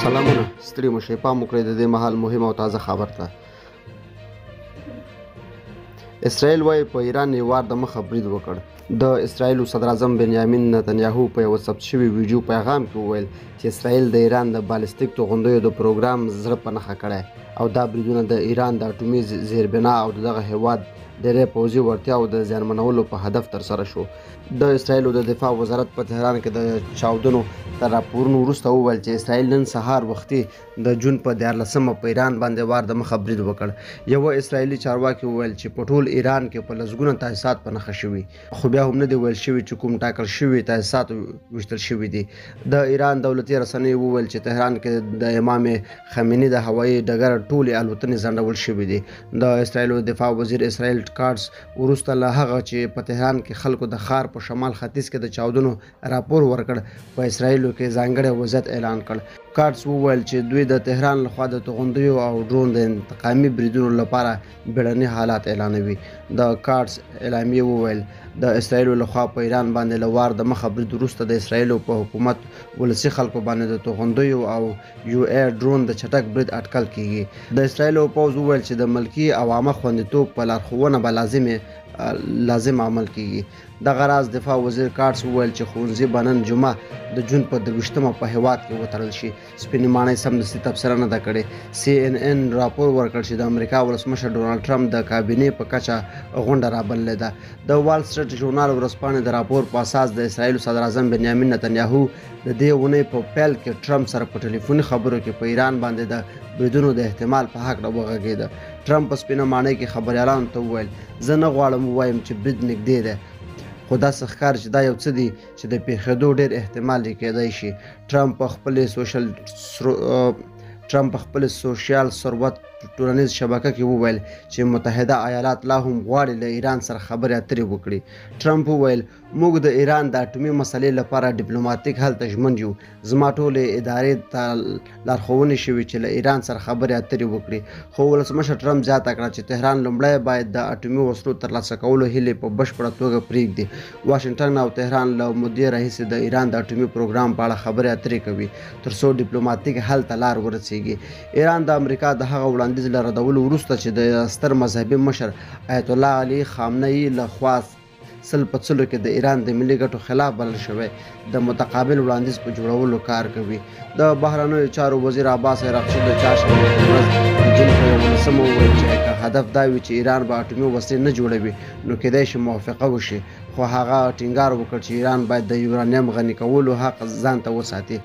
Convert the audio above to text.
سلامونه ستړي مشئ پام وکړئ د دې مهال مهم او تازه خبر ته. اسرائیل وایي په ایران یې وار د مخه برید وکړ. د اسرائیلو صدراعظم بنیامین نتنیاهو په یوه ثبت شوي ویډیو پیغام کې وویل چې اسرائیل د ایران د بالستیک توغندیو د پروګرام زړه په نښه کړی او دا بریدونه د ایران د اټومي زیربنا او دغه هیواد ډېری پوځي وړتیاو د زیانمنولو په هدف ترسره شو. د اسرائیلو د دفاع وزارت په تهران کې د چاودنو تر راپورونو وروسته وویل چې اسرائیل نن سهار وختي د جون په 14مه په ایران باندې وار د مخه برید وکړ. یوه اسرائیلي چارواکي وویل چې په ټول ایران کې په لسګونه تاسیسات په نښه شوي، خو بیا هم نه دی ویل شوي چې کوم ټاکل شوي تاسیسات ویشتل شوي دي. د ایران دولتي رسنیو وویل چې تهران کې د امام خمیني د هوایي ډګر ټولې الوتنې ځنډول شوي دي. د اسرائیلو دفاع وزیر اسرائیل کارټس وروسته له هغه چې په تهران کې خلکو د ښار په شمال ختیځ کې د چاودنو راپور ورکړ په اسرائیلو کې ځانګړی وضعیت اعلان کړ. کارټس وویل چې دوی د تهران لخوا د توغندیو او ډرون د انتقامي بریدونو لپاره بیړني حالات اعلانوي. د کارټس اعلامیه وویل د اسرائیلو لخوا په ایران باندې له وار د مخه برید وروسته د اسرائیلو په حکومت ولسي خلکو باندې د توغندیو او یو ایر ډرون د چټک برید اټکل کیږي. د اسرائیلو پوځ وویل چې د ملکي او عامه خوندیتوب په لارښوونه به لازم عمل کیږي. دغه راز دفاع وزیر کارټس وویل چې ښوونځي به نن جمعه د جون په 23مه په هیواد کې وتړل شي. سپینې ماڼۍ سمدستي تبصره نه ده کړې. CNN راپور ورکړ چې د امریکا ولسمشر ډونالډ ټرمپ د کابینې په کچه غونډه رابللې ده. د وال سټریټ ژورنال ورځپاڼې د راپور په اساس د اسرائیلو صدراعظم بنیامین نتنیاهو د دې اونۍ په پیل کې ټرمپ سره په ټلیفوني خبرو کې په ایران باندې د بریدونو د احتمال په هکله وغږېده. ټرمپ په سپینه ماڼۍ کې خبریالانو ته وویل زه نه غواړم ووایم چې برید نږدې دی، خو داسې ښکاري چې دا یو څه دی چې د پیښېدو ډېر احتمال یې کېدی شي. ټرمپ په خپل سوشال ثروت ټولنیز شبکه کې وویل چې متحده ایالات لا هم غواړي له ایران سره خبرې اترې وکړي. ټرمپ وویل موږ د ایران د اټومي مسلې لپاره ډیپلوماتیک حل ته ژمن یو. زما ټولې ادارې ته لارښوونې شوي چې له ایران سره خبرې اترې وکړي. خو ولسمشر ټرمپ زیاته کړه چې تهران لومړی باید د اټومي وسلو ترلاسه کولو هیلې په بشپړه توګه پرېږدي. واشنګټن او تهران له مودې راهیسې د ایران د اټومي پروګرام په اړه خبرې اترې کوي ترڅو ډیپلوماتیک حل ته لار ورسیږي. ایران د امریکا د هغه وړاندیز له ردولو وروسته چې د ستر مذهبي مشر آیت الله علي خامنه‌ای له خوا 100% کې د ایران د ملي ګټو خلاف بلل شوی د متقابل وړاندیز په جوړولو کار کوي. د بهرنیو چارو وزیر عباس عراقچي د چهارشنبې په ورځ د جون په 19مه وویل چې که هدف دا وي چې ایران به اټومي وسلې نه جوړوي نو کېدای شي موافقه وشي، خو هغه ټینګار وکړ چې ایران باید د یورانیم غني کولو حق ځان ته وساتي.